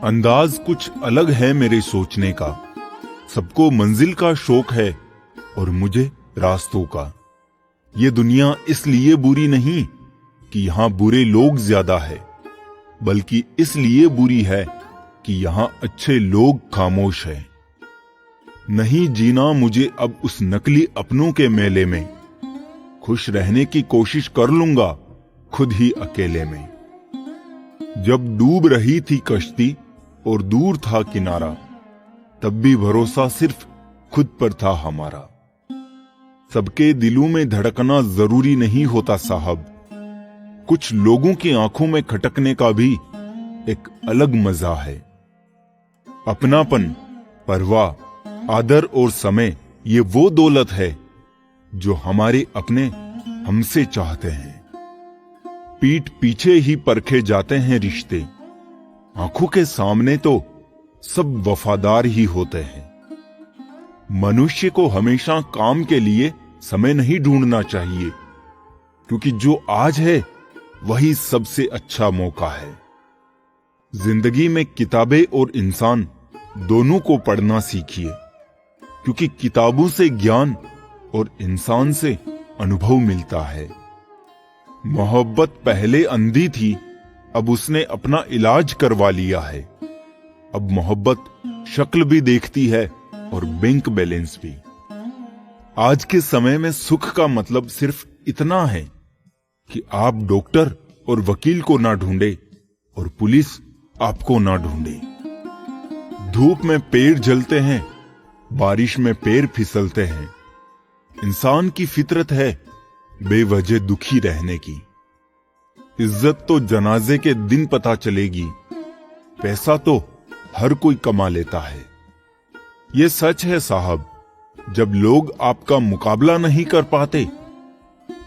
अंदाज कुछ अलग है मेरे सोचने का। सबको मंजिल का शौक है और मुझे रास्तों का। ये दुनिया इसलिए बुरी नहीं कि यहां बुरे लोग ज्यादा है, बल्कि इसलिए बुरी है कि यहां अच्छे लोग खामोश हैं। नहीं जीना मुझे अब उस नकली अपनों के मेले में। खुश रहने की कोशिश कर लूंगा खुद ही अकेले में। जब डूब रही थी कश्ती और दूर था किनारा, तब भी भरोसा सिर्फ खुद पर था हमारा। सबके दिलों में धड़कना जरूरी नहीं होता साहब। कुछ लोगों की आंखों में खटकने का भी एक अलग मजा है। अपनापन, परवाह, आदर और समय, ये वो दौलत है जो हमारे अपने हमसे चाहते हैं। पीठ पीछे ही परखे जाते हैं रिश्ते, आंखों के सामने तो सब वफादार ही होते हैं। मनुष्य को हमेशा काम के लिए समय नहीं ढूंढना चाहिए, क्योंकि जो आज है वही सबसे अच्छा मौका है। जिंदगी में किताबें और इंसान दोनों को पढ़ना सीखिए, क्योंकि किताबों से ज्ञान और इंसान से अनुभव मिलता है। मोहब्बत पहले अंधी थी, अब उसने अपना इलाज करवा लिया है। अब मोहब्बत शक्ल भी देखती है और बैंक बैलेंस भी। आज के समय में सुख का मतलब सिर्फ इतना है कि आप डॉक्टर और वकील को ना ढूंढे और पुलिस आपको ना ढूंढे। धूप में पेड़ जलते हैं, बारिश में पैर फिसलते हैं। इंसान की फितरत है बेवजह दुखी रहने की। इज्जत तो जनाजे के दिन पता चलेगी, पैसा तो हर कोई कमा लेता है। ये सच है साहब, जब लोग आपका मुकाबला नहीं कर पाते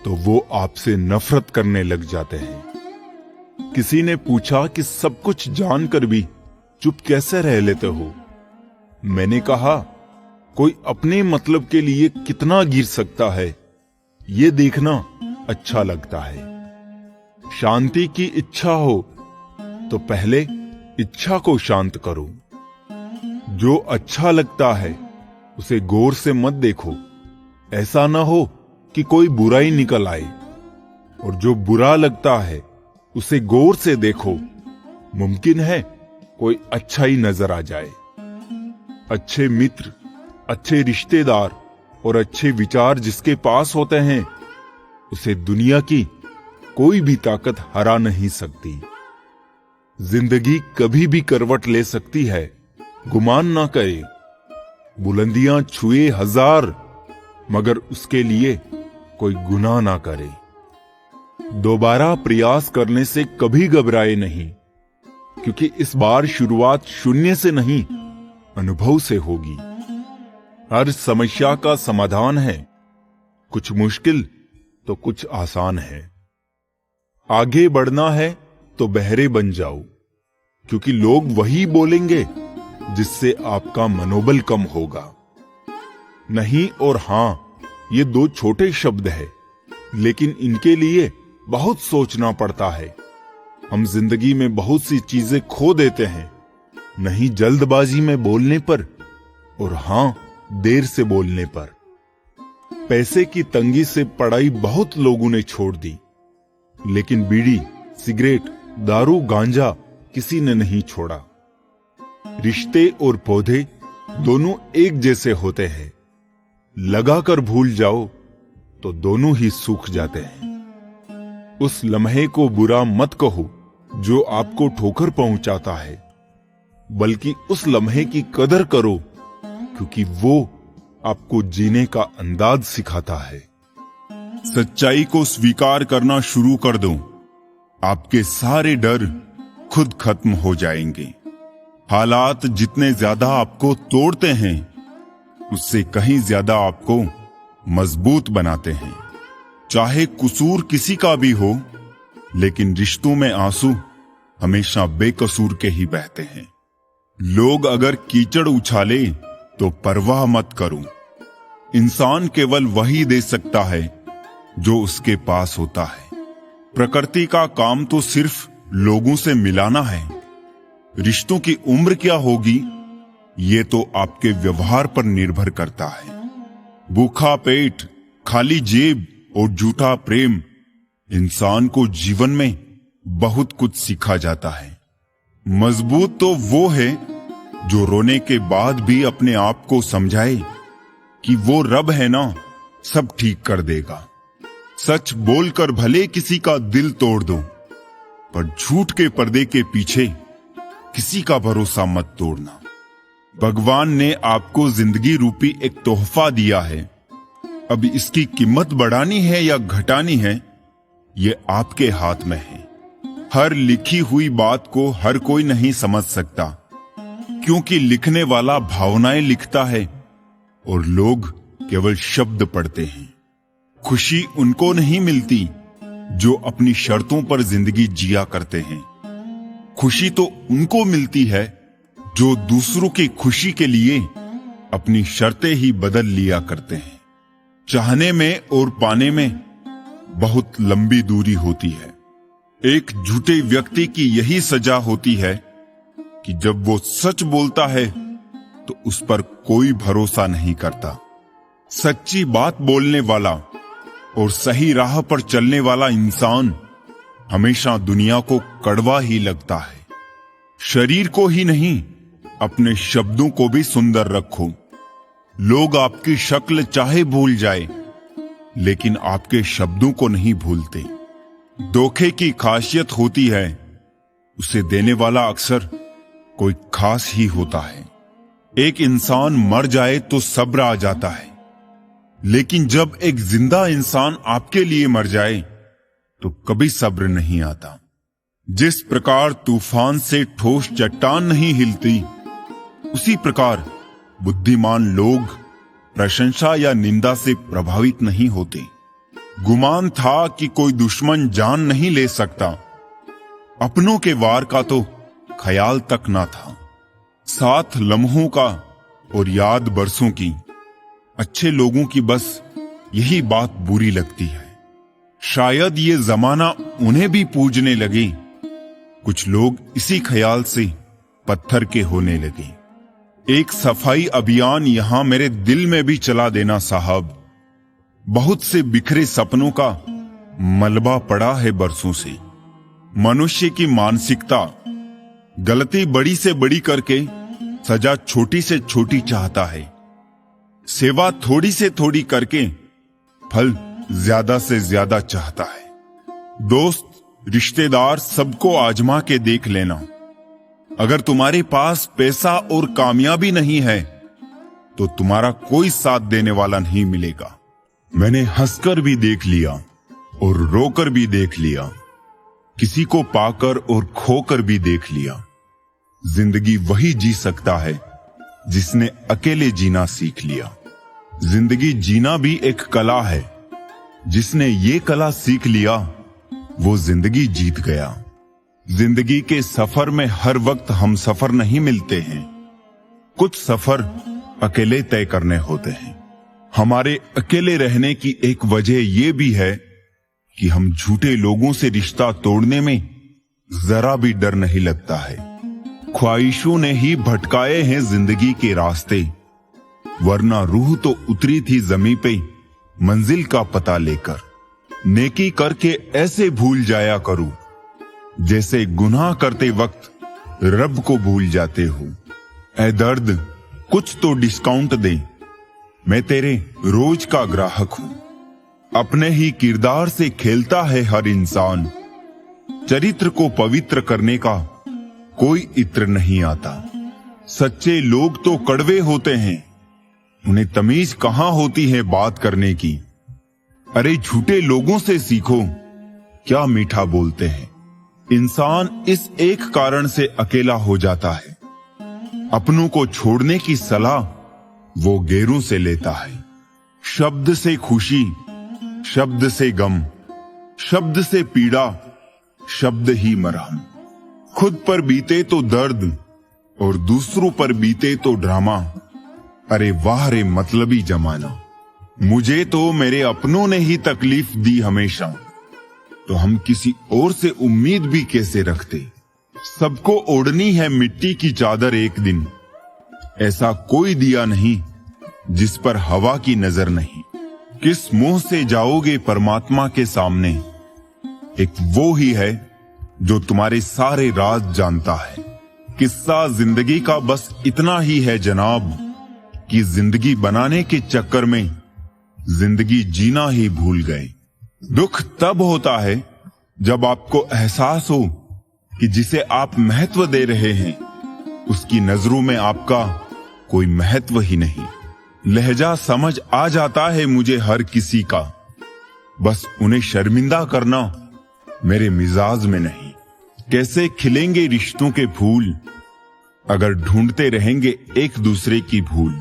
तो वो आपसे नफरत करने लग जाते हैं। किसी ने पूछा कि सब कुछ जानकर भी चुप कैसे रह लेते हो? मैंने कहा, कोई अपने मतलब के लिए कितना गिर सकता है, ये देखना अच्छा लगता है। शांति की इच्छा हो तो पहले इच्छा को शांत करो। जो अच्छा लगता है उसे गौर से मत देखो, ऐसा ना हो कि कोई बुराई निकल आए। और जो बुरा लगता है उसे गौर से देखो, मुमकिन है कोई अच्छा ही नजर आ जाए। अच्छे मित्र, अच्छे रिश्तेदार और अच्छे विचार जिसके पास होते हैं, उसे दुनिया की कोई भी ताकत हरा नहीं सकती। जिंदगी कभी भी करवट ले सकती है, गुमान ना करे। बुलंदियां छुए हजार, मगर उसके लिए कोई गुनाह ना करे। दोबारा प्रयास करने से कभी घबराए नहीं, क्योंकि इस बार शुरुआत शून्य से नहीं, अनुभव से होगी। हर समस्या का समाधान है, कुछ मुश्किल तो कुछ आसान है। आगे बढ़ना है तो बहरे बन जाओ, क्योंकि लोग वही बोलेंगे जिससे आपका मनोबल कम होगा। नहीं और हां, ये दो छोटे शब्द हैं, लेकिन इनके लिए बहुत सोचना पड़ता है। हम जिंदगी में बहुत सी चीजें खो देते हैं, नहीं जल्दबाजी में बोलने पर, और हां देर से बोलने पर। पैसे की तंगी से पढ़ाई बहुत लोगों ने छोड़ दी, लेकिन बीड़ी, सिगरेट, दारू, गांजा किसी ने नहीं छोड़ा। रिश्ते और पौधे दोनों एक जैसे होते हैं, लगाकर भूल जाओ तो दोनों ही सूख जाते हैं। उस लम्हे को बुरा मत कहो जो आपको ठोकर पहुंचाता है, बल्कि उस लम्हे की कदर करो, क्योंकि वो आपको जीने का अंदाज सिखाता है। सच्चाई को स्वीकार करना शुरू कर दो, आपके सारे डर खुद खत्म हो जाएंगे। हालात जितने ज्यादा आपको तोड़ते हैं, उससे कहीं ज्यादा आपको मजबूत बनाते हैं। चाहे कसूर किसी का भी हो, लेकिन रिश्तों में आंसू हमेशा बेकसूर के ही बहते हैं। लोग अगर कीचड़ उछाले तो परवाह मत करो। इंसान केवल वही दे सकता है जो उसके पास होता है। प्रकृति का काम तो सिर्फ लोगों से मिलाना है। रिश्तों की उम्र क्या होगी, ये तो आपके व्यवहार पर निर्भर करता है। भूखा पेट, खाली जेब और झूठा प्रेम इंसान को जीवन में बहुत कुछ सिखा जाता है। मजबूत तो वो है जो रोने के बाद भी अपने आप को समझाए कि वो रब है ना, सब ठीक कर देगा। सच बोलकर भले किसी का दिल तोड़ दो, पर झूठ के पर्दे के पीछे किसी का भरोसा मत तोड़ना। भगवान ने आपको जिंदगी रूपी एक तोहफा दिया है। अब इसकी कीमत बढ़ानी है या घटानी है, ये आपके हाथ में है। हर लिखी हुई बात को हर कोई नहीं समझ सकता, क्योंकि लिखने वाला भावनाएं लिखता है और लोग केवल शब्द पढ़ते हैं। खुशी उनको नहीं मिलती जो अपनी शर्तों पर जिंदगी जिया करते हैं। खुशी तो उनको मिलती है जो दूसरों की खुशी के लिए अपनी शर्तें ही बदल लिया करते हैं। चाहने में और पाने में बहुत लंबी दूरी होती है। एक झूठे व्यक्ति की यही सजा होती है कि जब वो सच बोलता है तो उस पर कोई भरोसा नहीं करता। सच्ची बात बोलने वाला और सही राह पर चलने वाला इंसान हमेशा दुनिया को कड़वा ही लगता है। शरीर को ही नहीं, अपने शब्दों को भी सुंदर रखो। लोग आपकी शक्ल चाहे भूल जाए, लेकिन आपके शब्दों को नहीं भूलते। धोखे की खासियत होती है, उसे देने वाला अक्सर कोई खास ही होता है। एक इंसान मर जाए तो सब्र आ जाता है, लेकिन जब एक जिंदा इंसान आपके लिए मर जाए तो कभी सब्र नहीं आता। जिस प्रकार तूफान से ठोस चट्टान नहीं हिलती, उसी प्रकार बुद्धिमान लोग प्रशंसा या निंदा से प्रभावित नहीं होते। गुमान था कि कोई दुश्मन जान नहीं ले सकता, अपनों के वार का तो ख्याल तक ना था। साथ लम्हों का और याद बरसों की, अच्छे लोगों की बस यही बात बुरी लगती है। शायद ये जमाना उन्हें भी पूजने लगे। कुछ लोग इसी ख्याल से पत्थर के होने लगे। एक सफाई अभियान यहां मेरे दिल में भी चला देना साहब। बहुत से बिखरे सपनों का मलबा पड़ा है बरसों से। मनुष्य की मानसिकता गलती बड़ी से बड़ी करके सजा छोटी से छोटी चाहता है। सेवा थोड़ी से थोड़ी करके फल ज्यादा से ज्यादा चाहता है। दोस्त, रिश्तेदार सबको आजमा के देख लेना। अगर तुम्हारे पास पैसा और कामयाबी नहीं है तो तुम्हारा कोई साथ देने वाला नहीं मिलेगा। मैंने हंसकर भी देख लिया और रोकर भी देख लिया, किसी को पाकर और खोकर भी देख लिया। जिंदगी वही जी सकता है जिसने अकेले जीना सीख लिया। जिंदगी जीना भी एक कला है। जिसने ये कला सीख लिया वो जिंदगी जीत गया। जिंदगी के सफर में हर वक्त हम सफर नहीं मिलते हैं। कुछ सफर अकेले तय करने होते हैं। हमारे अकेले रहने की एक वजह यह भी है कि हम झूठे लोगों से रिश्ता तोड़ने में जरा भी डर नहीं लगता है। ख्वाहिशों ने ही भटकाए हैं जिंदगी के रास्ते, वरना रूह तो उतरी थी जमीन पे मंजिल का पता लेकर। नेकी करके ऐसे भूल जाया करूं जैसे गुनाह करते वक्त रब को भूल जाते हो। ऐ दर्द, कुछ तो डिस्काउंट दे, मैं तेरे रोज का ग्राहक हूं। अपने ही किरदार से खेलता है हर इंसान। चरित्र को पवित्र करने का कोई इत्र नहीं आता। सच्चे लोग तो कड़वे होते हैं, उन्हें तमीज कहां होती है बात करने की। अरे झूठे लोगों से सीखो, क्या मीठा बोलते हैं। इंसान इस एक कारण से अकेला हो जाता है, अपनों को छोड़ने की सलाह वो गैरों से लेता है। शब्द से खुशी, शब्द से गम, शब्द से पीड़ा, शब्द ही मरहम। खुद पर बीते तो दर्द और दूसरों पर बीते तो ड्रामा। अरे वाह रे मतलबी जमाना। मुझे तो मेरे अपनों ने ही तकलीफ दी हमेशा, तो हम किसी और से उम्मीद भी कैसे रखते। सबको ओढ़नी है मिट्टी की चादर एक दिन। ऐसा कोई दिया नहीं जिस पर हवा की नजर नहीं। किस मुंह से जाओगे परमात्मा के सामने? एक वो ही है जो तुम्हारे सारे राज जानता है। किस्सा जिंदगी का बस इतना ही है जनाब कि जिंदगी बनाने के चक्कर में जिंदगी जीना ही भूल गए। दुख तब होता है जब आपको एहसास हो कि जिसे आप महत्व दे रहे हैं उसकी नजरों में आपका कोई महत्व ही नहीं। लहजा समझ आ जाता है मुझे हर किसी का, बस उन्हें शर्मिंदा करना मेरे मिजाज में नहीं। कैसे खिलेंगे रिश्तों के फूल अगर ढूंढते रहेंगे एक दूसरे की भूल।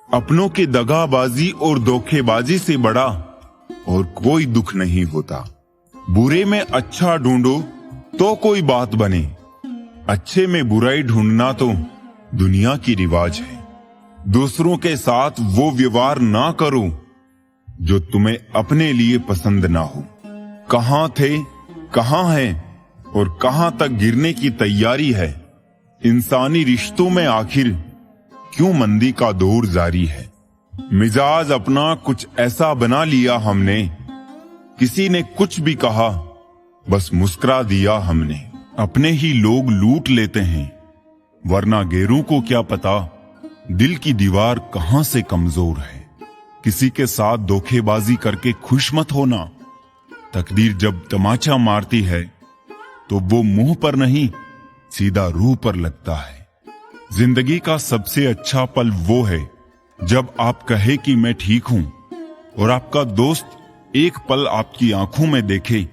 अपनों की दगाबाजी और धोखेबाजी से बड़ा और कोई दुख नहीं होता। बुरे में अच्छा ढूंढो तो कोई बात बने, अच्छे में बुराई ढूंढना तो दुनिया की रिवाज है। दूसरों के साथ वो व्यवहार ना करो जो तुम्हें अपने लिए पसंद ना हो। कहां थे, कहां हैं और कहां तक गिरने की तैयारी है। इंसानी रिश्तों में आखिर क्यों मंदी का दौर जारी है। मिजाज अपना कुछ ऐसा बना लिया हमने, किसी ने कुछ भी कहा बस मुस्कुरा दिया हमने। अपने ही लोग लूट लेते हैं वरना गैरों को क्या पता दिल की दीवार कहां से कमजोर है। किसी के साथ धोखेबाजी करके खुश मत होना। तकदीर जब तमाचा मारती है तो वो मुंह पर नहीं सीधा रूह पर लगता है। जिंदगी का सबसे अच्छा पल वो है जब आप कहे कि मैं ठीक हूं और आपका दोस्त एक पल आपकी आंखों में देखे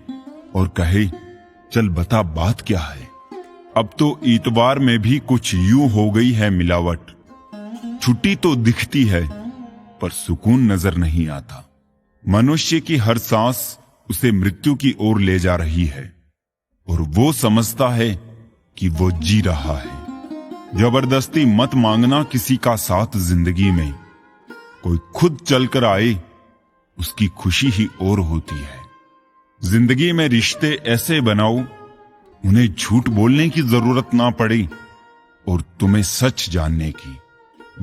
और कहे चल बता बात क्या है। अब तो इतवार में भी कुछ यूं हो गई है मिलावट। छुट्टी तो दिखती है पर सुकून नजर नहीं आता। मनुष्य की हर सांस उसे मृत्यु की ओर ले जा रही है और वो समझता है कि वो जी रहा है। जबरदस्ती मत मांगना किसी का साथ जिंदगी में। कोई खुद चलकर आए उसकी खुशी ही और होती है। जिंदगी में रिश्ते ऐसे बनाओ उन्हें झूठ बोलने की जरूरत ना पड़े और तुम्हें सच जानने की।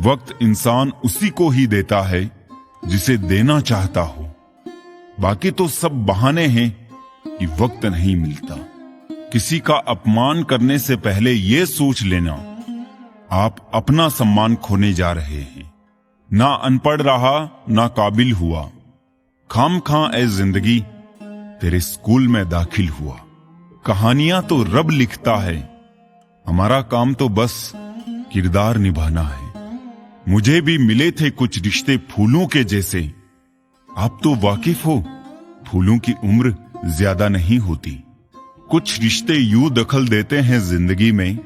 वक्त इंसान उसी को ही देता है जिसे देना चाहता हो। बाकी तो सब बहाने हैं कि वक्त नहीं मिलता। किसी का अपमान करने से पहले यह सोच लेना आप अपना सम्मान खोने जा रहे हैं। ना अनपढ़ रहा ना काबिल हुआ, खामखां ए जिंदगी तेरे स्कूल में दाखिल हुआ। कहानियां तो रब लिखता है, हमारा काम तो बस किरदार निभाना है। मुझे भी मिले थे कुछ रिश्ते फूलों के जैसे। आप तो वाकिफ हो फूलों की उम्र ज्यादा नहीं होती। कुछ रिश्ते यूं दखल देते हैं जिंदगी में,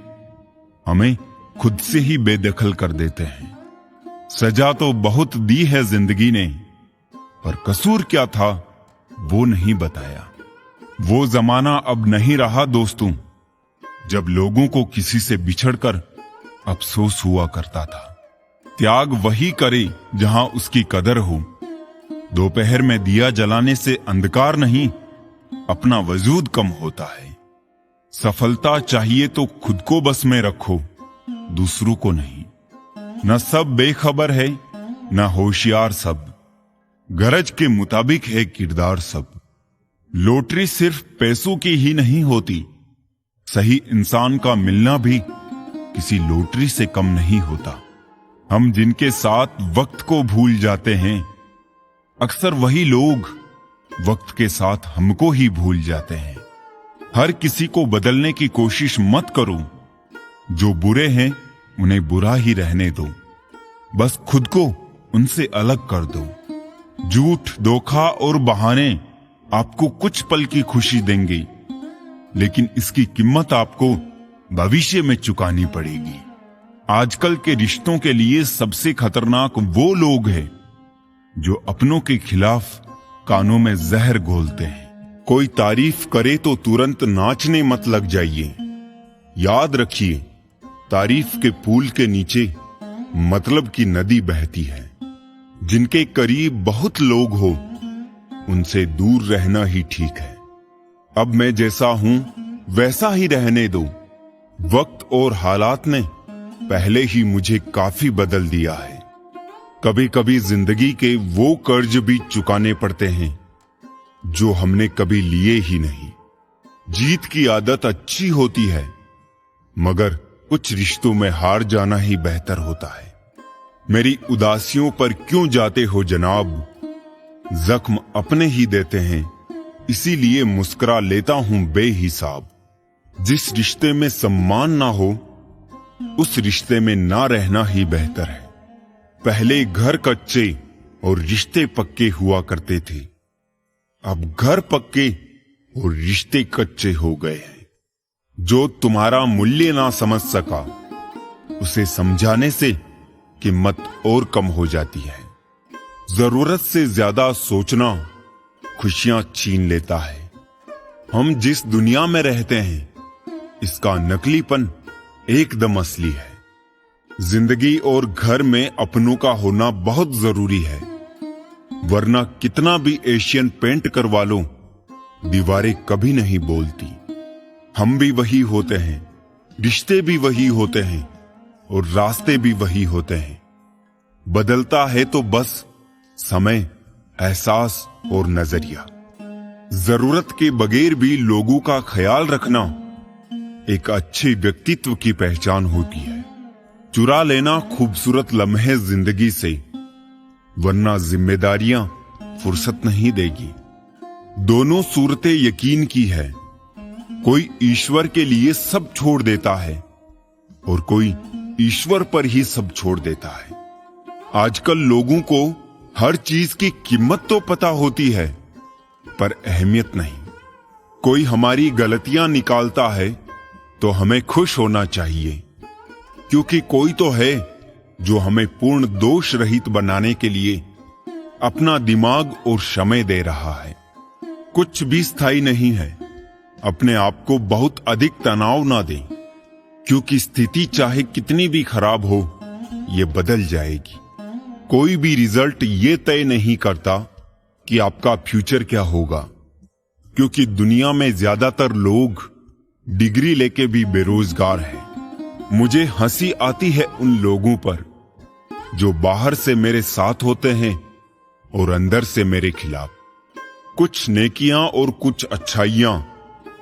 हमें खुद से ही बेदखल कर देते हैं। सजा तो बहुत दी है जिंदगी ने, पर कसूर क्या था वो नहीं बताया। वो जमाना अब नहीं रहा दोस्तों, जब लोगों को किसी से बिछड़कर अफसोस हुआ करता था। त्याग वही करे जहां उसकी कदर हो। दोपहर में दिया जलाने से अंधकार नहीं, अपना वजूद कम होता है। सफलता चाहिए तो खुद को बस में रखो, दूसरों को नहीं। न सब बेखबर है न होशियार सब, गरज के मुताबिक है किरदार सब। लॉटरी सिर्फ पैसों की ही नहीं होती, सही इंसान का मिलना भी किसी लॉटरी से कम नहीं होता। हम जिनके साथ वक्त को भूल जाते हैं, अक्सर वही लोग वक्त के साथ हमको ही भूल जाते हैं। हर किसी को बदलने की कोशिश मत करो, जो बुरे हैं उन्हें बुरा ही रहने दो। बस खुद को उनसे अलग कर दो। झूठ, धोखा और बहाने आपको कुछ पल की खुशी देंगे, लेकिन इसकी कीमत आपको भविष्य में चुकानी पड़ेगी। आजकल के रिश्तों के लिए सबसे खतरनाक वो लोग हैं जो अपनों के खिलाफ कानों में जहर घोलते हैं। कोई तारीफ करे तो तुरंत नाचने मत लग जाइए। याद रखिए, तारीफ के पुल के नीचे मतलब की नदी बहती है। जिनके करीब बहुत लोग हो उनसे दूर रहना ही ठीक है। अब मैं जैसा हूं वैसा ही रहने दो, वक्त और हालात ने पहले ही मुझे काफी बदल दिया है। कभी कभी जिंदगी के वो कर्ज भी चुकाने पड़ते हैं जो हमने कभी लिए ही नहीं। जीत की आदत अच्छी होती है, मगर कुछ रिश्तों में हार जाना ही बेहतर होता है। मेरी उदासियों पर क्यों जाते हो जनाब, जख्म अपने ही देते हैं, इसीलिए मुस्कुरा लेता हूं बेहिसाब। जिस रिश्ते में सम्मान ना हो, उस रिश्ते में ना रहना ही बेहतर है। पहले घर कच्चे और रिश्ते पक्के हुआ करते थे, अब घर पक्के और रिश्ते कच्चे हो गए हैं। जो तुम्हारा मूल्य ना समझ सका, उसे समझाने से कीमत और कम हो जाती है। जरूरत से ज्यादा सोचना खुशियां छीन लेता है। हम जिस दुनिया में रहते हैं, इसका नकलीपन एकदम असली है। जिंदगी और घर में अपनों का होना बहुत जरूरी है, वरना कितना भी एशियन पेंट करवा लो, दीवारें कभी नहीं बोलती। हम भी वही होते हैं, रिश्ते भी वही होते हैं और रास्ते भी वही होते हैं। बदलता है तो बस समय, एहसास और नजरिया। जरूरत के बगैर भी लोगों का ख्याल रखना एक अच्छे व्यक्तित्व की पहचान होती है। चुरा लेना खूबसूरत लम्हे जिंदगी से, वरना जिम्मेदारियां फुर्सत नहीं देगी। दोनों सूरतें यकीन की है। कोई ईश्वर के लिए सब छोड़ देता है और कोई ईश्वर पर ही सब छोड़ देता है। आजकल लोगों को हर चीज की कीमत तो पता होती है, पर अहमियत नहीं। कोई हमारी गलतियां निकालता है तो हमें खुश होना चाहिए, क्योंकि कोई तो है जो हमें पूर्ण दोष रहित बनाने के लिए अपना दिमाग और समय दे रहा है। कुछ भी स्थायी नहीं है। अपने आप को बहुत अधिक तनाव ना दें, क्योंकि स्थिति चाहे कितनी भी खराब हो, ये बदल जाएगी। कोई भी रिजल्ट ये तय नहीं करता कि आपका फ्यूचर क्या होगा, क्योंकि दुनिया में ज्यादातर लोग डिग्री लेके भी बेरोजगार हैं। मुझे हंसी आती है उन लोगों पर जो बाहर से मेरे साथ होते हैं और अंदर से मेरे खिलाफ। कुछ नेकियां और कुछ अच्छाइयां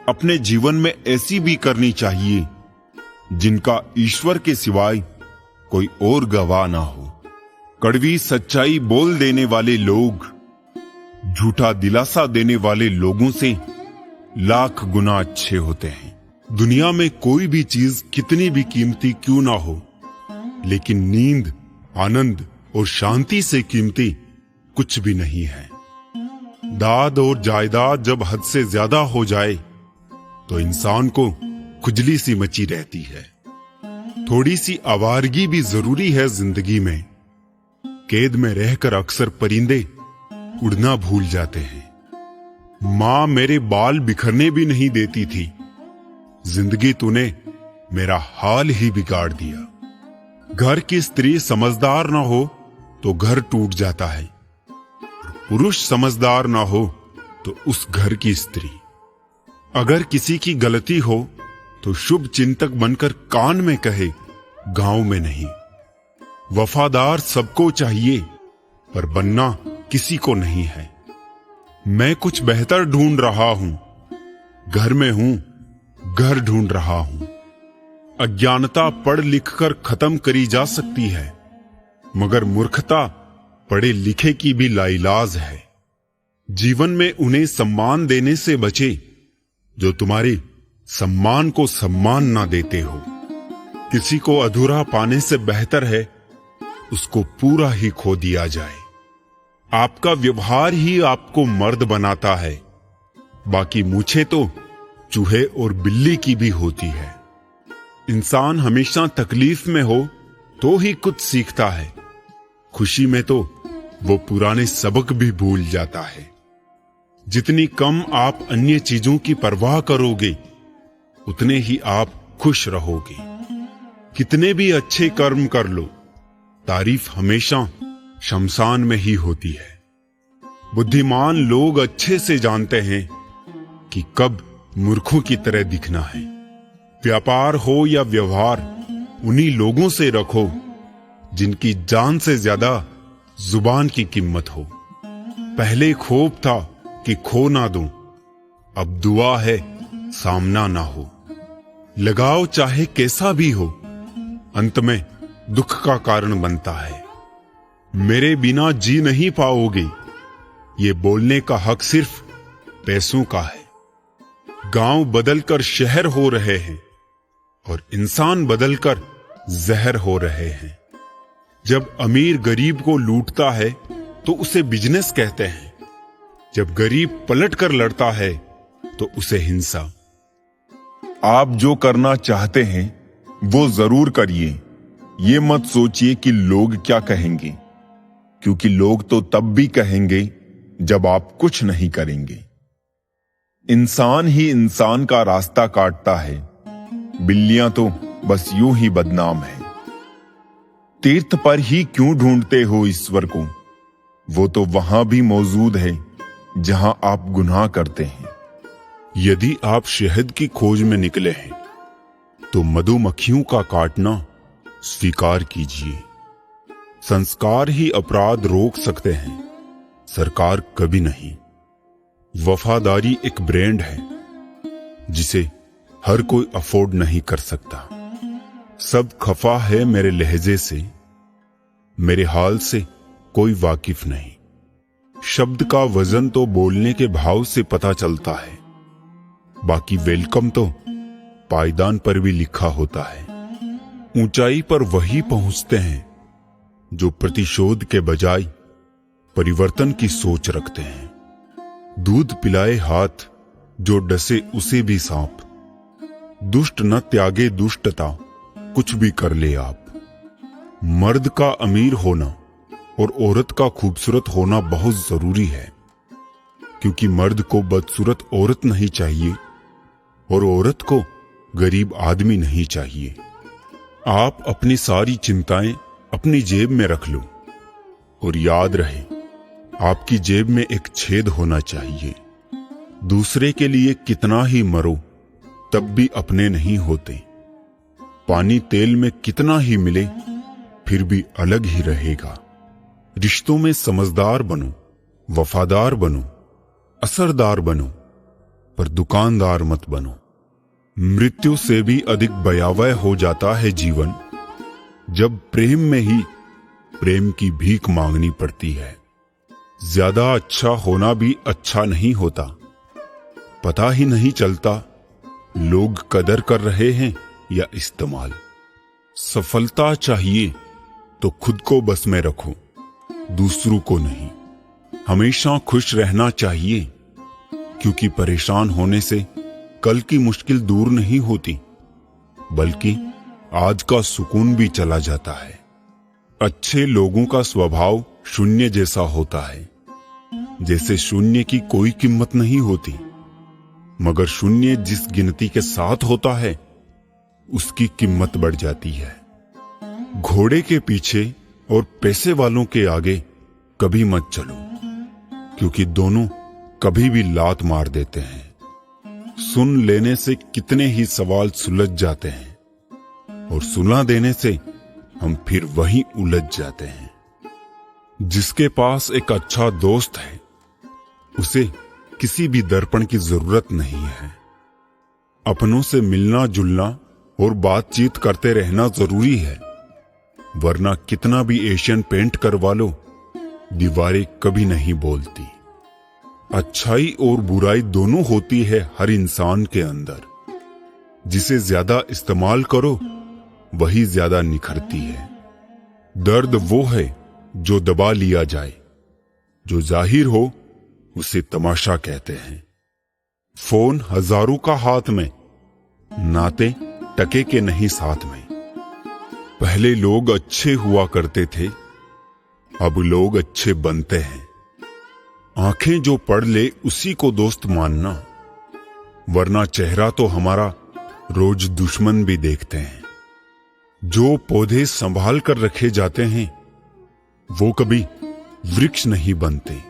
अपने जीवन में ऐसी भी करनी चाहिए जिनका ईश्वर के सिवाय कोई और गवाह ना हो। कड़वी सच्चाई बोल देने वाले लोग झूठा दिलासा देने वाले लोगों से लाख गुना अच्छे होते हैं। दुनिया में कोई भी चीज कितनी भी कीमती क्यों ना हो, लेकिन नींद, आनंद और शांति से कीमती कुछ भी नहीं है। दाद और जायदाद जब हद से ज्यादा हो जाए तो इंसान को खुजली सी मची रहती है। थोड़ी सी आवारगी भी जरूरी है जिंदगी में। कैद में रहकर अक्सर परिंदे उड़ना भूल जाते हैं। मां मेरे बाल बिखरने भी नहीं देती थी। जिंदगी तूने मेरा हाल ही बिगाड़ दिया। घर की स्त्री समझदार ना हो तो घर टूट जाता है, और पुरुष समझदार ना हो तो उस घर की स्त्री। अगर किसी की गलती हो तो शुभ चिंतक बनकर कान में कहे, गांव में नहीं। वफादार सबको चाहिए, पर बनना किसी को नहीं है। मैं कुछ बेहतर ढूंढ रहा हूं, घर में हूं, घर ढूंढ रहा हूं। अज्ञानता पढ़ लिख कर खत्म करी जा सकती है, मगर मूर्खता पढ़े लिखे की भी लाइलाज है। जीवन में उन्हें सम्मान देने से बचे जो तुम्हारे सम्मान को सम्मान ना देते हो। किसी को अधूरा पाने से बेहतर है उसको पूरा ही खो दिया जाए। आपका व्यवहार ही आपको मर्द बनाता है, बाकी मूछें तो चूहे और बिल्ली की भी होती है। इंसान हमेशा तकलीफ में हो तो ही कुछ सीखता है। खुशी में तो वो पुराने सबक भी भूल जाता है। जितनी कम आप अन्य चीजों की परवाह करोगे, उतने ही आप खुश रहोगे। कितने भी अच्छे कर्म कर लो, तारीफ हमेशा शमशान में ही होती है। बुद्धिमान लोग अच्छे से जानते हैं कि कब मूर्खों की तरह दिखना है। व्यापार हो या व्यवहार, उन्हीं लोगों से रखो जिनकी जान से ज्यादा जुबान की कीमत हो। पहले खौफ था कि खो ना दूं, अब दुआ है सामना ना हो। लगाव चाहे कैसा भी हो, अंत में दुख का कारण बनता है। मेरे बिना जी नहीं पाओगे, ये बोलने का हक सिर्फ पैसों का है। गांव बदलकर शहर हो रहे हैं और इंसान बदलकर जहर हो रहे हैं। जब अमीर गरीब को लूटता है तो उसे बिजनेस कहते हैं, जब गरीब पलट कर लड़ता है तो उसे हिंसा। आप जो करना चाहते हैं वो जरूर करिए। ये मत सोचिए कि लोग क्या कहेंगे, क्योंकि लोग तो तब भी कहेंगे जब आप कुछ नहीं करेंगे। इंसान ही इंसान का रास्ता काटता है, बिल्लियां तो बस यूं ही बदनाम है। तीर्थ पर ही क्यों ढूंढते हो ईश्वर को, वो तो वहां भी मौजूद है जहां आप गुनाह करते हैं। यदि आप शहद की खोज में निकले हैं तो मधुमक्खियों का काटना स्वीकार कीजिए। संस्कार ही अपराध रोक सकते हैं, सरकार कभी नहीं। वफादारी एक ब्रांड है जिसे हर कोई अफोर्ड नहीं कर सकता। सब खफा है मेरे लहजे से, मेरे हाल से कोई वाकिफ नहीं। शब्द का वजन तो बोलने के भाव से पता चलता है, बाकी वेलकम तो पायदान पर भी लिखा होता है। ऊंचाई पर वही पहुंचते हैं जो प्रतिशोध के बजाय परिवर्तन की सोच रखते हैं। दूध पिलाए हाथ जो डसे उसे भी सांप। दुष्ट न त्यागे दुष्टता, कुछ भी कर ले आप। मर्द का अमीर होना और औरत का खूबसूरत होना बहुत जरूरी है, क्योंकि मर्द को बदसूरत औरत नहीं चाहिए और औरत को गरीब आदमी नहीं चाहिए। आप अपनी सारी चिंताएं अपनी जेब में रख लो और याद रहे, आपकी जेब में एक छेद होना चाहिए। दूसरे के लिए कितना ही मरो तब भी अपने नहीं होते। पानी तेल में कितना ही मिले फिर भी अलग ही रहेगा। रिश्तों में समझदार बनो, वफादार बनो, असरदार बनो, पर दुकानदार मत बनो। मृत्यु से भी अधिक भयावह हो जाता है जीवन जब प्रेम में ही प्रेम की भीख मांगनी पड़ती है। ज्यादा अच्छा होना भी अच्छा नहीं होता। पता ही नहीं चलता लोग कदर कर रहे हैं या इस्तेमाल। सफलता चाहिए तो खुद को बस में रखो, दूसरों को नहीं। हमेशा खुश रहना चाहिए, क्योंकि परेशान होने से कल की मुश्किल दूर नहीं होती, बल्कि आज का सुकून भी चला जाता है। अच्छे लोगों का स्वभाव शून्य जैसा होता है, जैसे शून्य की कोई कीमत नहीं होती, मगर शून्य जिस गिनती के साथ होता है उसकी कीमत बढ़ जाती है। घोड़े के पीछे और पैसे वालों के आगे कभी मत चलो, क्योंकि दोनों कभी भी लात मार देते हैं। सुन लेने से कितने ही सवाल सुलझ जाते हैं और सुना देने से हम फिर वहीं उलझ जाते हैं। जिसके पास एक अच्छा दोस्त है उसे किसी भी दर्पण की जरूरत नहीं है। अपनों से मिलना जुलना और बातचीत करते रहना जरूरी है, वरना कितना भी एशियन पेंट करवा लो दीवारें कभी नहीं बोलती। अच्छाई और बुराई दोनों होती है हर इंसान के अंदर। जिसे ज्यादा इस्तेमाल करो वही ज्यादा निखरती है। दर्द वो है जो दबा लिया जाए, जो जाहिर हो उसे तमाशा कहते हैं। फोन हजारों का हाथ में, नाते टके के नहीं साथ में। पहले लोग अच्छे हुआ करते थे, अब लोग अच्छे बनते हैं। आंखें जो पढ़ ले उसी को दोस्त मानना, वरना चेहरा तो हमारा रोज दुश्मन भी देखते हैं। जो पौधे संभाल कर रखे जाते हैं वो कभी वृक्ष नहीं बनते।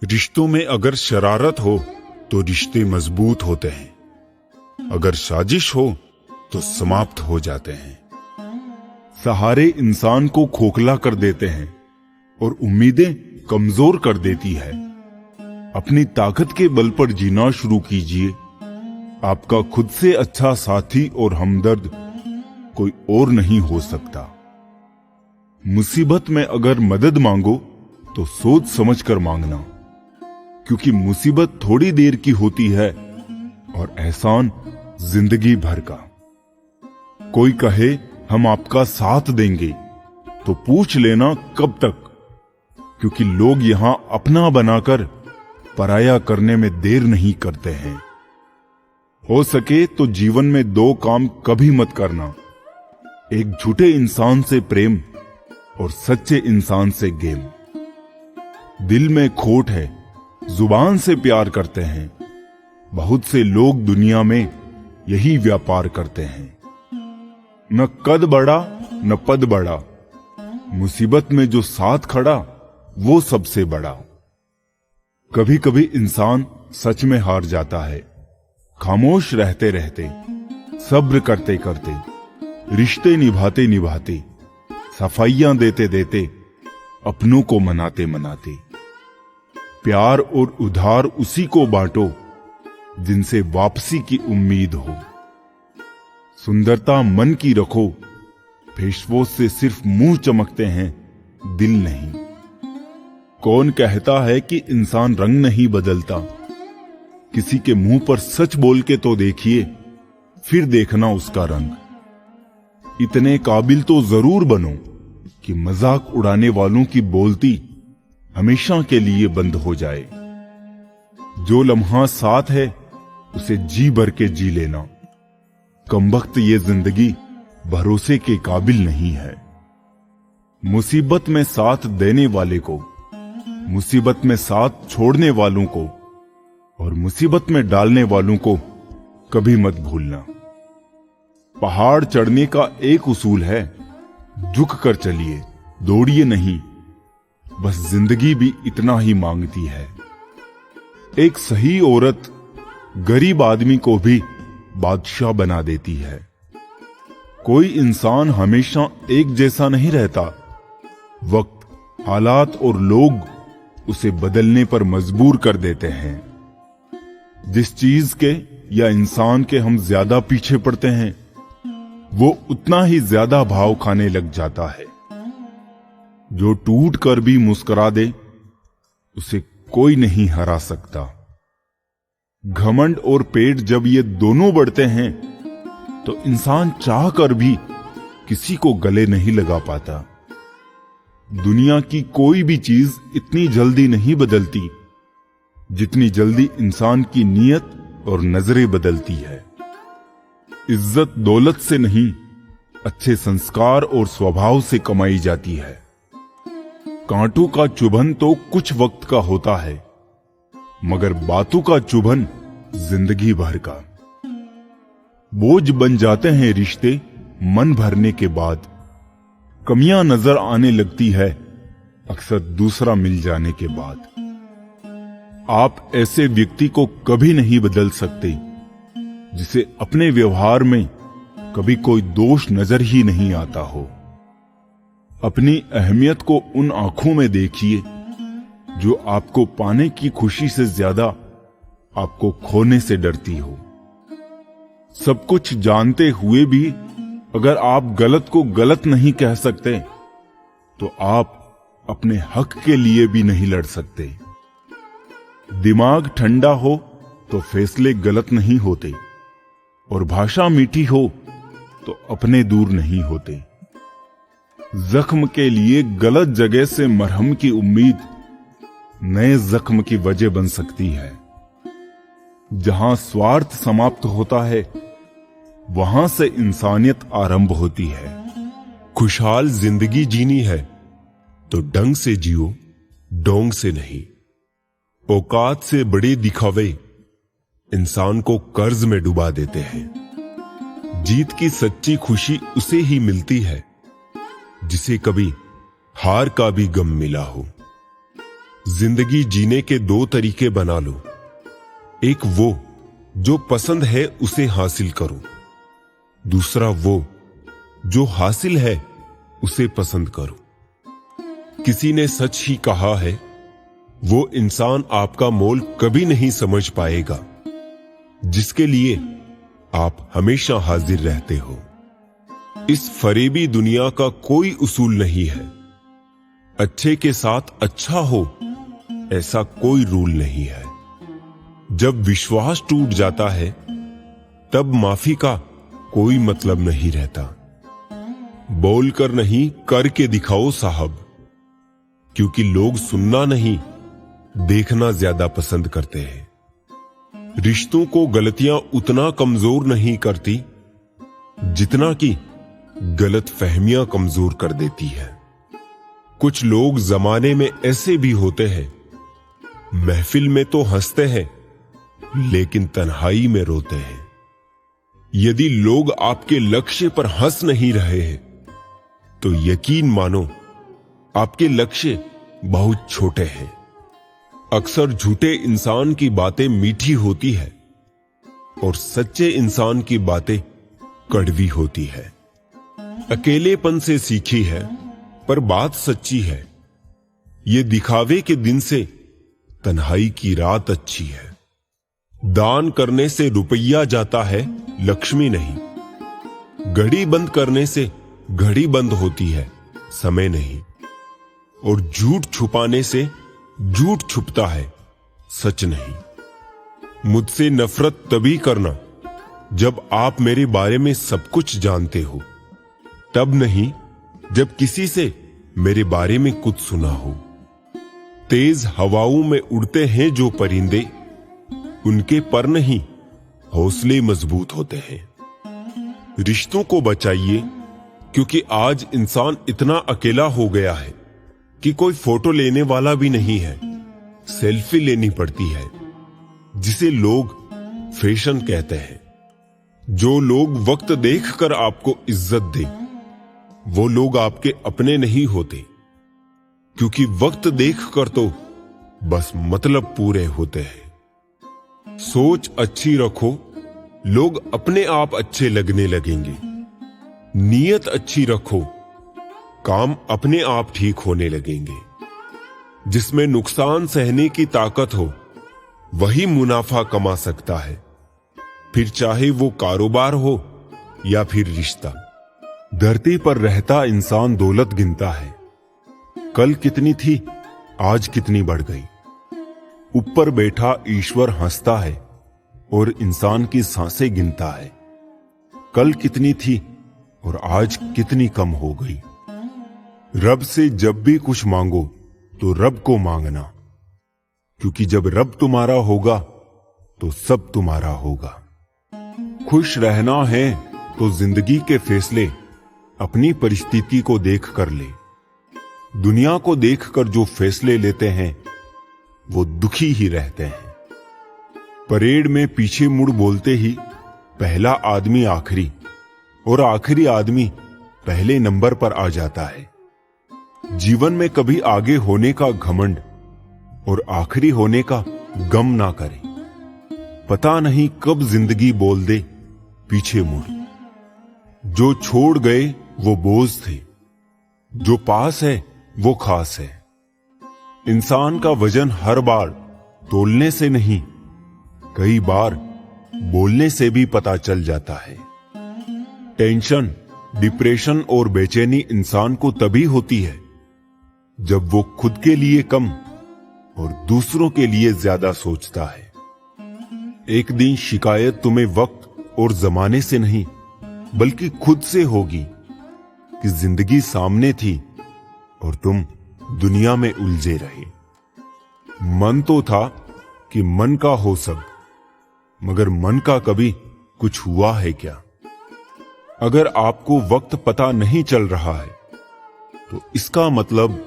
रिश्तों में अगर शरारत हो तो रिश्ते मजबूत होते हैं, अगर साजिश हो तो समाप्त हो जाते हैं। सहारे इंसान को खोखला कर देते हैं और उम्मीदें कमजोर कर देती है। अपनी ताकत के बल पर जीना शुरू कीजिए। आपका खुद से अच्छा साथी और हमदर्द कोई और नहीं हो सकता। मुसीबत में अगर मदद मांगो तो सोच समझ कर मांगना, क्योंकि मुसीबत थोड़ी देर की होती है और एहसान जिंदगी भर का। कोई कहे हम आपका साथ देंगे तो पूछ लेना कब तक, क्योंकि लोग यहां अपना बनाकर पराया करने में देर नहीं करते हैं। हो सके तो जीवन में 2 काम कभी मत करना, एक झूठे इंसान से प्रेम और सच्चे इंसान से गेम। दिल में खोट है, जुबान से प्यार करते हैं। बहुत से लोग दुनिया में यही व्यापार करते हैं। न कद बड़ा न पद बड़ा, मुसीबत में जो साथ खड़ा वो सबसे बड़ा। कभी कभी इंसान सच में हार जाता है। खामोश रहते रहते, सब्र करते करते, रिश्ते निभाते निभाते, सफाइयां देते देते, अपनों को मनाते मनाते। प्यार और उधार उसी को बांटो जिनसे वापसी की उम्मीद हो। सुंदरता मन की रखो, फेसवॉश से सिर्फ मुंह चमकते हैं, दिल नहीं। कौन कहता है कि इंसान रंग नहीं बदलता? किसी के मुंह पर सच बोल के तो देखिए, फिर देखना उसका रंग। इतने काबिल तो जरूर बनो कि मजाक उड़ाने वालों की बोलती हमेशा के लिए बंद हो जाए। जो लम्हा साथ है उसे जी भर के जी लेना। कमबख्त ये जिंदगी भरोसे के काबिल नहीं है। मुसीबत में साथ देने वाले को, मुसीबत में साथ छोड़ने वालों को और मुसीबत में डालने वालों को कभी मत भूलना। पहाड़ चढ़ने का एक उसूल है, झुक कर चलिए, दौड़िए नहीं। बस जिंदगी भी इतना ही मांगती है। एक सही औरत गरीब आदमी को भी बादशाह बना देती है। कोई इंसान हमेशा एक जैसा नहीं रहता। वक्त, हालात और लोग उसे बदलने पर मजबूर कर देते हैं। जिस चीज के या इंसान के हम ज्यादा पीछे पड़ते हैं, वो उतना ही ज्यादा भाव खाने लग जाता है। जो टूट कर भी मुस्कुरा दे, उसे कोई नहीं हरा सकता। घमंड और पेट जब ये दोनों बढ़ते हैं तो इंसान चाह कर भी किसी को गले नहीं लगा पाता। दुनिया की कोई भी चीज इतनी जल्दी नहीं बदलती जितनी जल्दी इंसान की नीयत और नजरें बदलती है। इज्जत दौलत से नहीं, अच्छे संस्कार और स्वभाव से कमाई जाती है। कांटों का चुभन तो कुछ वक्त का होता है, मगर बातों का चुभन जिंदगी भर का। बोझ बन जाते हैं रिश्ते मन भरने के बाद। कमियां नजर आने लगती है अक्सर दूसरा मिल जाने के बाद। आप ऐसे व्यक्ति को कभी नहीं बदल सकते जिसे अपने व्यवहार में कभी कोई दोष नजर ही नहीं आता हो। अपनी अहमियत को उन आंखों में देखिए जो आपको पाने की खुशी से ज्यादा आपको खोने से डरती हो। सब कुछ जानते हुए भी अगर आप गलत को गलत नहीं कह सकते तो आप अपने हक के लिए भी नहीं लड़ सकते। दिमाग ठंडा हो तो फैसले गलत नहीं होते और भाषा मीठी हो तो अपने दूर नहीं होते। जख्म के लिए गलत जगह से मरहम की उम्मीद नए जख्म की वजह बन सकती है। जहां स्वार्थ समाप्त होता है वहां से इंसानियत आरंभ होती है। खुशहाल जिंदगी जीनी है तो ढंग से जियो, डोंग से नहीं। औकात से बड़े दिखावे इंसान को कर्ज में डुबा देते हैं। जीत की सच्ची खुशी उसे ही मिलती है जिसे कभी हार का भी गम मिला हो। जिंदगी जीने के 2 तरीके बना लो। एक वो जो पसंद है उसे हासिल करो, दूसरा वो जो हासिल है उसे पसंद करो। किसी ने सच ही कहा है, वो इंसान आपका मोल कभी नहीं समझ पाएगा जिसके लिए आप हमेशा हाजिर रहते हो। इस फरेबी दुनिया का कोई उसूल नहीं है। अच्छे के साथ अच्छा हो, ऐसा कोई रूल नहीं है। जब विश्वास टूट जाता है तब माफी का कोई मतलब नहीं रहता। बोलकर नहीं, करके दिखाओ साहब, क्योंकि लोग सुनना नहीं, देखना ज्यादा पसंद करते हैं। रिश्तों को गलतियां उतना कमजोर नहीं करती जितना कि गलत फहमियां कमजोर कर देती है। कुछ लोग जमाने में ऐसे भी होते हैं, महफिल में तो हंसते हैं लेकिन तन्हाई में रोते हैं। यदि लोग आपके लक्ष्य पर हंस नहीं रहे हैं तो यकीन मानो आपके लक्ष्य बहुत छोटे हैं। अक्सर झूठे इंसान की बातें मीठी होती है और सच्चे इंसान की बातें कड़वी होती है। अकेलेपन से सीखी है पर बात सच्ची है। ये दिखावे के दिन से तन्हाई की रात अच्छी है। दान करने से रुपया जाता है, लक्ष्मी नहीं। घड़ी बंद करने से घड़ी बंद होती है, समय नहीं। और झूठ छुपाने से झूठ छुपता है, सच नहीं। मुझसे नफरत तभी करना जब आप मेरे बारे में सब कुछ जानते हो, तब नहीं जब किसी से मेरे बारे में कुछ सुना हो। तेज हवाओं में उड़ते हैं जो परिंदे, उनके पर नहीं हौसले मजबूत होते हैं। रिश्तों को बचाइए, क्योंकि आज इंसान इतना अकेला हो गया है कि कोई फोटो लेने वाला भी नहीं है। सेल्फी लेनी पड़ती है, जिसे लोग फैशन कहते हैं। जो लोग वक्त देखकर आपको इज्जत दे, वो लोग आपके अपने नहीं होते, क्योंकि वक्त देखकर तो बस मतलब पूरे होते हैं। सोच अच्छी रखो, लोग अपने आप अच्छे लगने लगेंगे। नीयत अच्छी रखो, काम अपने आप ठीक होने लगेंगे। जिसमें नुकसान सहने की ताकत हो, वही मुनाफा कमा सकता है, फिर चाहे वो कारोबार हो या फिर रिश्ता। धरती पर रहता इंसान दौलत गिनता है, कल कितनी थी, आज कितनी बढ़ गई। ऊपर बैठा ईश्वर हंसता है और इंसान की सांसें गिनता है, कल कितनी थी और आज कितनी कम हो गई। रब से जब भी कुछ मांगो तो रब को मांगना, क्योंकि जब रब तुम्हारा होगा तो सब तुम्हारा होगा। खुश रहना है तो जिंदगी के फैसले अपनी परिस्थिति को देख कर ले। दुनिया को देखकर जो फैसले लेते हैं वो दुखी ही रहते हैं। परेड में पीछे मुड़ बोलते ही पहला आदमी आखिरी और आखिरी आदमी पहले नंबर पर आ जाता है। जीवन में कभी आगे होने का घमंड और आखिरी होने का गम ना करें। पता नहीं कब जिंदगी बोल दे पीछे मुड़। जो छोड़ गए वो बोझ थे, जो पास है वो खास है। इंसान का वजन हर बार तोलने से नहीं, कई बार बोलने से भी पता चल जाता है। टेंशन, डिप्रेशन और बेचैनी इंसान को तभी होती है जब वो खुद के लिए कम और दूसरों के लिए ज्यादा सोचता है। एक दिन शिकायत तुम्हें वक्त और जमाने से नहीं बल्कि खुद से होगी कि जिंदगी सामने थी और तुम दुनिया में उलझे रहे। मन तो था कि मन का हो सब, मगर मन का कभी कुछ हुआ है क्या? अगर आपको वक्त पता नहीं चल रहा है तो इसका मतलब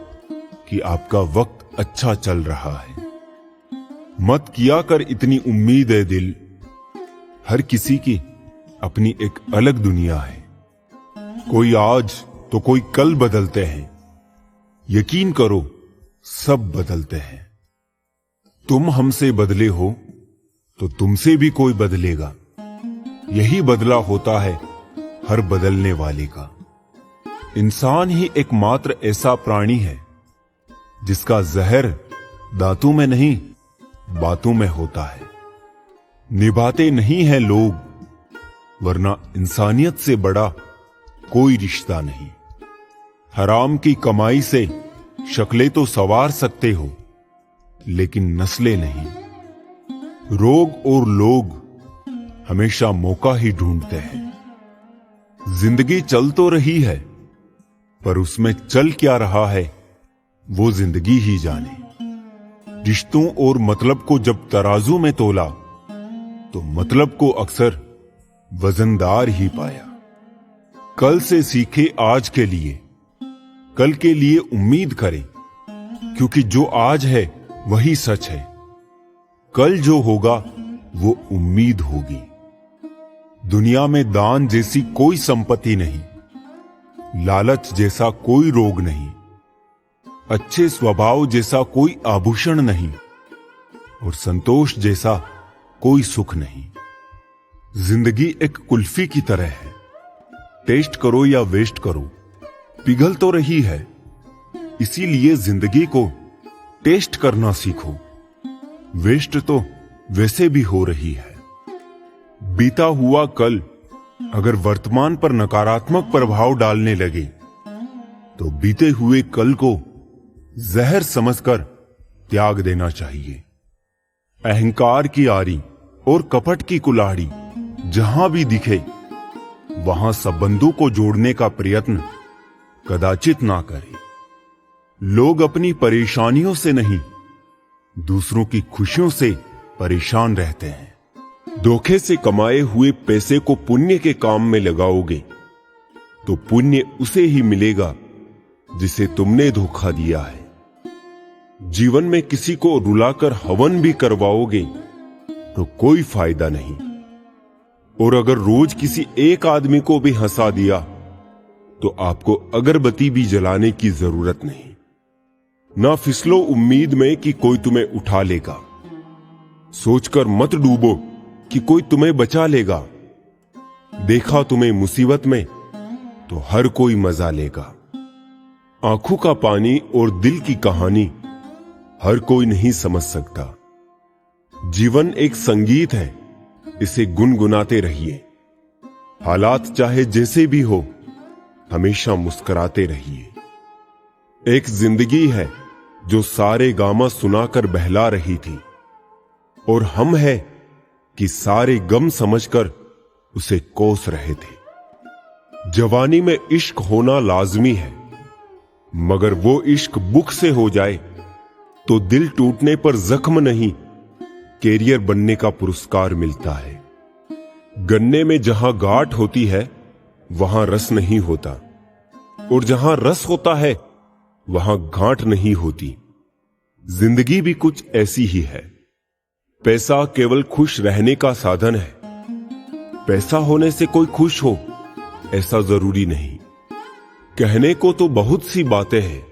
कि आपका वक्त अच्छा चल रहा है। मत किया कर इतनी उम्मीद है दिल, हर किसी की अपनी एक अलग दुनिया है। कोई आज तो कोई कल बदलते हैं, यकीन करो सब बदलते हैं। तुम हमसे बदले हो तो तुमसे भी कोई बदलेगा। यही बदला होता है हर बदलने वाले का। इंसान ही एकमात्र ऐसा प्राणी है जिसका जहर दांतों में नहीं बातों में होता है। निभाते नहीं है लोग, वरना इंसानियत से बड़ा कोई रिश्ता नहीं। हराम की कमाई से शक्लें तो संवार सकते हो, लेकिन नस्लें नहीं। रोग और लोग हमेशा मौका ही ढूंढते हैं। जिंदगी चल तो रही है, पर उसमें चल क्या रहा है वो जिंदगी ही जाने। रिश्तों और मतलब को जब तराजू में तोला तो मतलब को अक्सर वजनदार ही पाया। कल से सीखे आज के लिए, कल के लिए उम्मीद करें, क्योंकि जो आज है वही सच है। कल जो होगा वो उम्मीद होगी। दुनिया में दान जैसी कोई संपत्ति नहीं, लालच जैसा कोई रोग नहीं, अच्छे स्वभाव जैसा कोई आभूषण नहीं, और संतोष जैसा कोई सुख नहीं। जिंदगी एक कुल्फी की तरह है, टेस्ट करो या वेस्ट करो, पिघल तो रही है। इसीलिए जिंदगी को टेस्ट करना सीखो। वेस्ट तो वैसे भी हो रही है। बीता हुआ कल अगर वर्तमान पर नकारात्मक प्रभाव डालने लगे तो बीते हुए कल को जहर समझकर त्याग देना चाहिए। अहंकार की आरी और कपट की कुल्हाड़ी जहां भी दिखे, वहां संबंधों को जोड़ने का प्रयत्न कदाचित ना करें। लोग अपनी परेशानियों से नहीं, दूसरों की खुशियों से परेशान रहते हैं। धोखे से कमाए हुए पैसे को पुण्य के काम में लगाओगे तो पुण्य उसे ही मिलेगा जिसे तुमने धोखा दिया है। जीवन में किसी को रुलाकर हवन भी करवाओगे तो कोई फायदा नहीं। और अगर रोज किसी एक आदमी को भी हंसा दिया तो आपको अगरबत्ती भी जलाने की जरूरत नहीं। ना फिसलो उम्मीद में कि कोई तुम्हें उठा लेगा। सोचकर मत डूबो कि कोई तुम्हें बचा लेगा। देखा तुम्हें मुसीबत में तो हर कोई मजा लेगा। आंखों का पानी और दिल की कहानी हर कोई नहीं समझ सकता। जीवन एक संगीत है, इसे गुनगुनाते रहिए। हालात चाहे जैसे भी हो, हमेशा मुस्कुराते रहिए। एक जिंदगी है जो सारे गामा सुनाकर बहला रही थी, और हम है कि सारे गम समझकर उसे कोस रहे थे। जवानी में इश्क होना लाजमी है, मगर वो इश्क बुक से हो जाए तो दिल टूटने पर जख्म नहीं, कैरियर बनने का पुरस्कार मिलता है। गन्ने में जहां गांठ होती है वहां रस नहीं होता, और जहां रस होता है वहां गांठ नहीं होती। जिंदगी भी कुछ ऐसी ही है। पैसा केवल खुश रहने का साधन है। पैसा होने से कोई खुश हो ऐसा जरूरी नहीं। कहने को तो बहुत सी बातें हैं,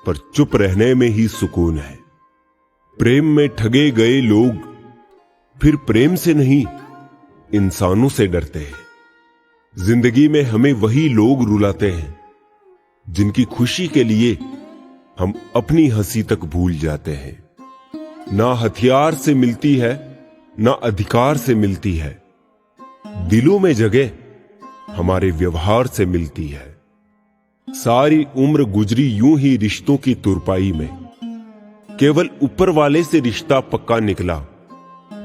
पर चुप रहने में ही सुकून है। प्रेम में ठगे गए लोग फिर प्रेम से नहीं, इंसानों से डरते हैं। जिंदगी में हमें वही लोग रुलाते हैं जिनकी खुशी के लिए हम अपनी हंसी तक भूल जाते हैं। ना हथियार से मिलती है, ना अधिकार से मिलती है। दिलों में जगह हमारे व्यवहार से मिलती है। सारी उम्र गुजरी यूं ही रिश्तों की तुरपाई में। केवल ऊपर वाले से रिश्ता पक्का निकला,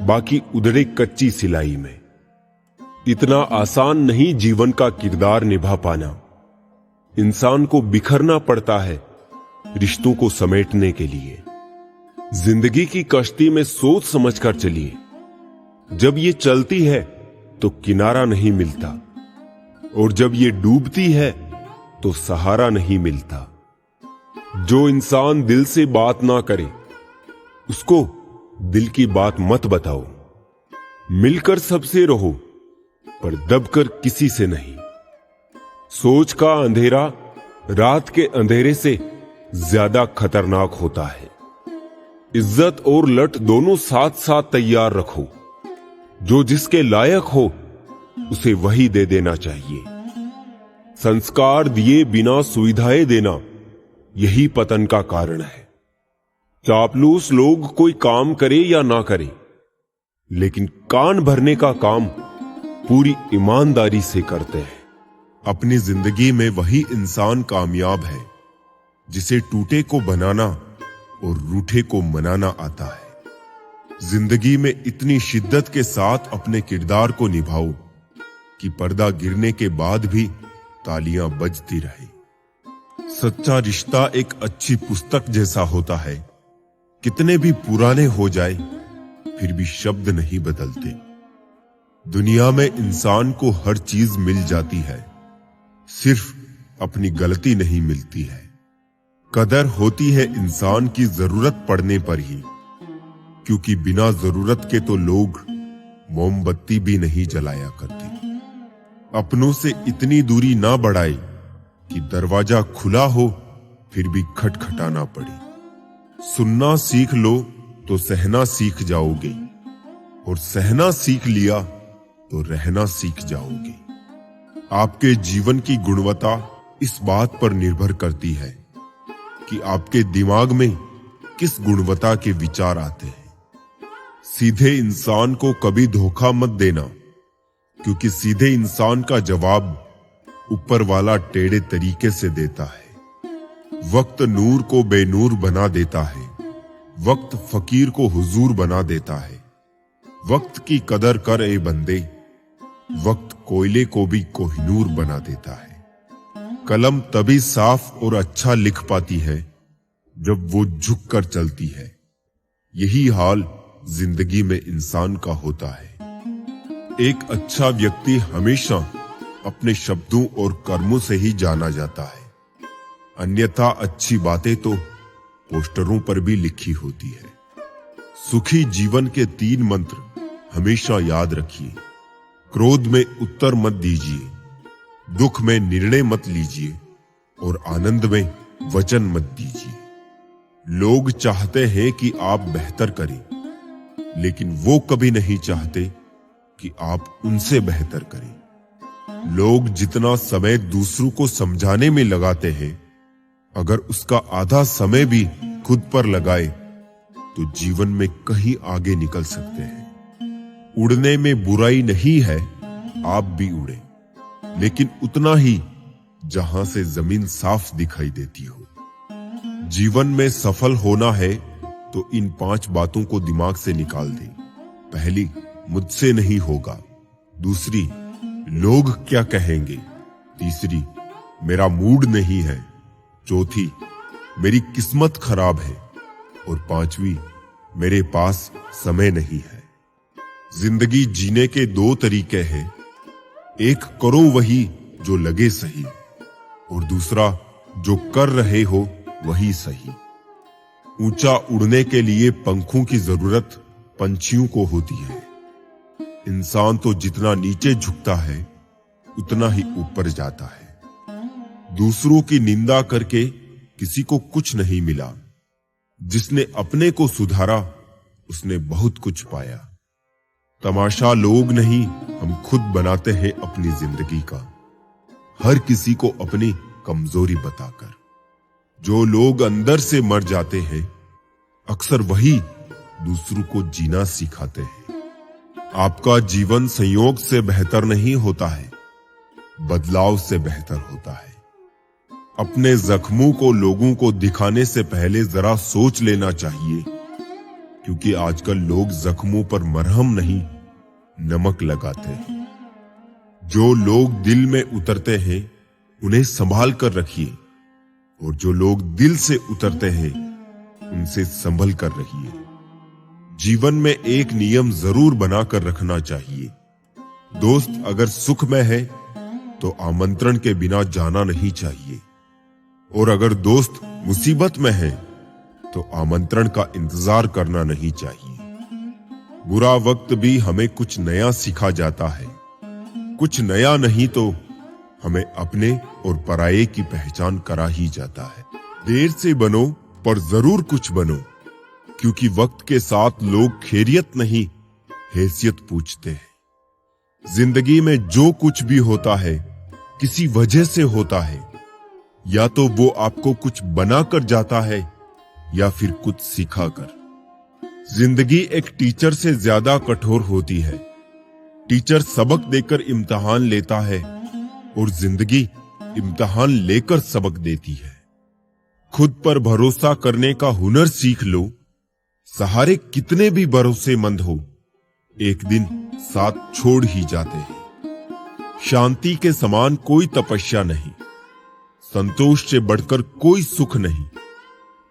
बाकी उधड़े कच्ची सिलाई में। इतना आसान नहीं जीवन का किरदार निभा पाना। इंसान को बिखरना पड़ता है रिश्तों को समेटने के लिए। जिंदगी की कश्ती में सोच समझकर चलिए। जब ये चलती है तो किनारा नहीं मिलता, और जब ये डूबती है तो सहारा नहीं मिलता। जो इंसान दिल से बात ना करे उसको दिल की बात मत बताओ। मिलकर सबसे रहो, पर दबकर किसी से नहीं। सोच का अंधेरा रात के अंधेरे से ज्यादा खतरनाक होता है। इज्जत और लट दोनों साथ साथ तैयार रखो। जो जिसके लायक हो उसे वही दे देना चाहिए। संस्कार दिए बिना सुविधाएं देना यही पतन का कारण है। चापलूस लोग कोई काम करे या ना करे, लेकिन कान भरने का काम पूरी ईमानदारी से करते हैं। अपनी जिंदगी में वही इंसान कामयाब है जिसे टूटे को बनाना और रूठे को मनाना आता है। जिंदगी में इतनी शिद्दत के साथ अपने किरदार को निभाओ कि पर्दा गिरने के बाद भी तालियां बजती रहे। सच्चा रिश्ता एक अच्छी पुस्तक जैसा होता है, कितने भी पुराने हो जाए फिर भी शब्द नहीं बदलते। दुनिया में इंसान को हर चीज मिल जाती है, सिर्फ अपनी गलती नहीं मिलती है। कदर होती है इंसान की जरूरत पड़ने पर ही, क्योंकि बिना जरूरत के तो लोग मोमबत्ती भी नहीं जलाया करते। अपनों से इतनी दूरी ना बढ़ाए कि दरवाजा खुला हो फिर भी खटखटाना पड़े। सुनना सीख लो तो सहना सीख जाओगे, और सहना सीख लिया तो रहना सीख जाओगे। आपके जीवन की गुणवत्ता इस बात पर निर्भर करती है कि आपके दिमाग में किस गुणवत्ता के विचार आते हैं। सीधे इंसान को कभी धोखा मत देना, क्योंकि सीधे इंसान का जवाब ऊपर वाला टेढ़े तरीके से देता है। वक्त नूर को बेनूर बना देता है, वक्त फकीर को हुजूर बना देता है। वक्त की कदर कर ए बंदे, वक्त कोयले को भी कोहिनूर बना देता है। कलम तभी साफ और अच्छा लिख पाती है जब वो झुक कर चलती है। यही हाल जिंदगी में इंसान का होता है। एक अच्छा व्यक्ति हमेशा अपने शब्दों और कर्मों से ही जाना जाता है, अन्यथा अच्छी बातें तो पोस्टरों पर भी लिखी होती है। सुखी जीवन के 3 मंत्र हमेशा याद रखिए। क्रोध में उत्तर मत दीजिए, दुख में निर्णय मत लीजिए, और आनंद में वचन मत दीजिए। लोग चाहते हैं कि आप बेहतर करें, लेकिन वो कभी नहीं चाहते कि आप उनसे बेहतर करें। लोग जितना समय दूसरों को समझाने में लगाते हैं, अगर उसका आधा समय भी खुद पर लगाए तो जीवन में कहीं आगे निकल सकते हैं। उड़ने में बुराई नहीं है, आप भी उड़े, लेकिन उतना ही जहां से जमीन साफ दिखाई देती हो। जीवन में सफल होना है तो इन 5 बातों को दिमाग से निकाल दें। पहली, मुझसे नहीं होगा। दूसरी, लोग क्या कहेंगे। तीसरी, मेरा मूड नहीं है। चौथी, मेरी किस्मत खराब है। और 5वीं, मेरे पास समय नहीं है। जिंदगी जीने के 2 तरीके हैं। एक, करो वही जो लगे सही, और दूसरा, जो कर रहे हो वही सही। ऊंचा उड़ने के लिए पंखों की जरूरत पंछियों को होती है। इंसान तो जितना नीचे झुकता है उतना ही ऊपर जाता है। दूसरों की निंदा करके किसी को कुछ नहीं मिला। जिसने अपने को सुधारा उसने बहुत कुछ पाया। तमाशा लोग नहीं, हम खुद बनाते हैं अपनी जिंदगी का, हर किसी को अपनी कमजोरी बताकर। जो लोग अंदर से मर जाते हैं, अक्सर वही दूसरों को जीना सिखाते हैं। आपका जीवन संयोग से बेहतर नहीं होता है, बदलाव से बेहतर होता है। अपने जख्मों को लोगों को दिखाने से पहले जरा सोच लेना चाहिए, क्योंकि आजकल लोग जख्मों पर मरहम नहीं, नमक लगाते हैं। जो लोग दिल में उतरते हैं उन्हें संभाल कर रखिए, और जो लोग दिल से उतरते हैं उनसे संभल कर रहिए। जीवन में एक नियम जरूर बनाकर रखना चाहिए। दोस्त अगर सुख में है तो आमंत्रण के बिना जाना नहीं चाहिए, और अगर दोस्त मुसीबत में है तो आमंत्रण का इंतजार करना नहीं चाहिए। बुरा वक्त भी हमें कुछ नया सिखा जाता है। कुछ नया नहीं तो हमें अपने और पराये की पहचान करा ही जाता है। देर से बनो पर जरूर कुछ बनो, क्योंकि वक्त के साथ लोग खैरियत नहीं, हैसियत पूछते हैं। जिंदगी में जो कुछ भी होता है किसी वजह से होता है। या तो वो आपको कुछ बनाकर जाता है या फिर कुछ सिखाकर। जिंदगी एक टीचर से ज्यादा कठोर होती है। टीचर सबक देकर इम्तिहान लेता है और जिंदगी इम्तिहान लेकर सबक देती है। खुद पर भरोसा करने का हुनर सीख लो। सहारे कितने भी भरोसेमंद हो, एक दिन साथ छोड़ ही जाते हैं। शांति के समान कोई तपस्या नहीं, संतोष से बढ़कर कोई सुख नहीं,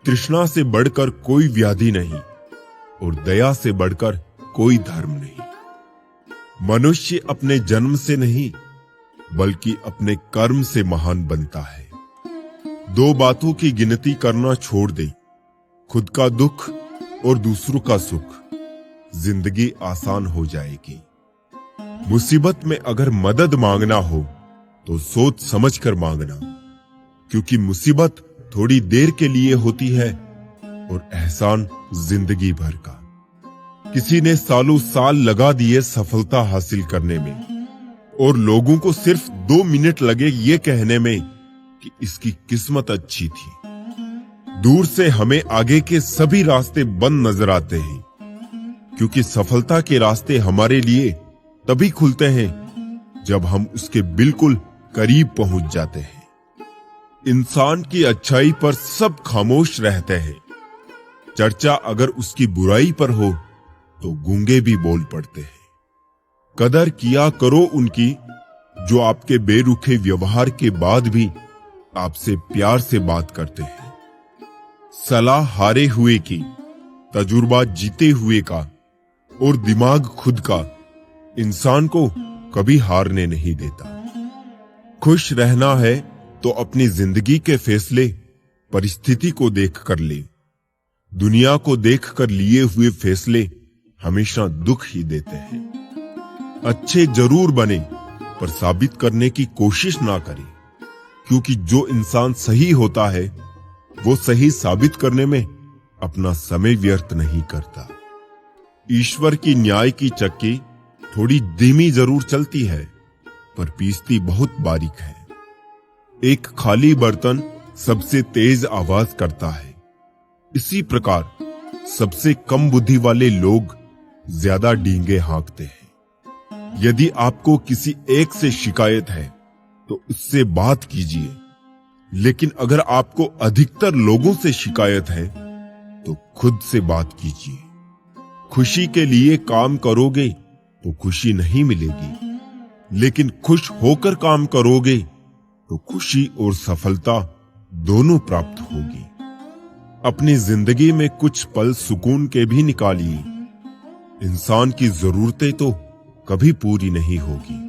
तृष्णा से बढ़कर कोई व्याधि नहीं और दया से बढ़कर कोई धर्म नहीं। मनुष्य अपने जन्म से नहीं बल्कि अपने कर्म से महान बनता है। दो बातों की गिनती करना छोड़ दे, खुद का दुख और दूसरों का सुख। जिंदगी आसान हो जाएगी। मुसीबत में अगर मदद मांगना हो तो सोच समझ कर मांगना, क्योंकि मुसीबत थोड़ी देर के लिए होती है और एहसान जिंदगी भर का। किसी ने सालों साल लगा दिए सफलता हासिल करने में और लोगों को सिर्फ 2 मिनट लगे ये कहने में कि इसकी किस्मत अच्छी थी। दूर से हमें आगे के सभी रास्ते बंद नजर आते हैं, क्योंकि सफलता के रास्ते हमारे लिए तभी खुलते हैं जब हम उसके बिल्कुल करीब पहुंच जाते हैं। इंसान की अच्छाई पर सब खामोश रहते हैं। चर्चा अगर उसकी बुराई पर हो तो गूंगे भी बोल पड़ते हैं। कदर किया करो उनकी जो आपके बेरुखे व्यवहार के बाद भी आपसे प्यार से बात करते हैं। सलाह हारे हुए की, तजुर्बा जीते हुए का और दिमाग खुद का इंसान को कभी हारने नहीं देता। खुश रहना है तो अपनी जिंदगी के फैसले परिस्थिति को देख कर ले। दुनिया को देख कर लिए हुए फैसले हमेशा दुख ही देते हैं। अच्छे जरूर बने पर साबित करने की कोशिश ना करें, क्योंकि जो इंसान सही होता है वो सही साबित करने में अपना समय व्यर्थ नहीं करता। ईश्वर की न्याय की चक्की थोड़ी धीमी जरूर चलती है पर पीसती बहुत बारीक है। एक खाली बर्तन सबसे तेज आवाज करता है। इसी प्रकार सबसे कम बुद्धि वाले लोग ज्यादा डींगे हाँकते हैं। यदि आपको किसी एक से शिकायत है तो उससे बात कीजिए, लेकिन अगर आपको अधिकतर लोगों से शिकायत है तो खुद से बात कीजिए। खुशी के लिए काम करोगे तो खुशी नहीं मिलेगी, लेकिन खुश होकर काम करोगे तो खुशी और सफलता दोनों प्राप्त होगी। अपनी जिंदगी में कुछ पल सुकून के भी निकालिए। इंसान की जरूरतें तो कभी पूरी नहीं होगी।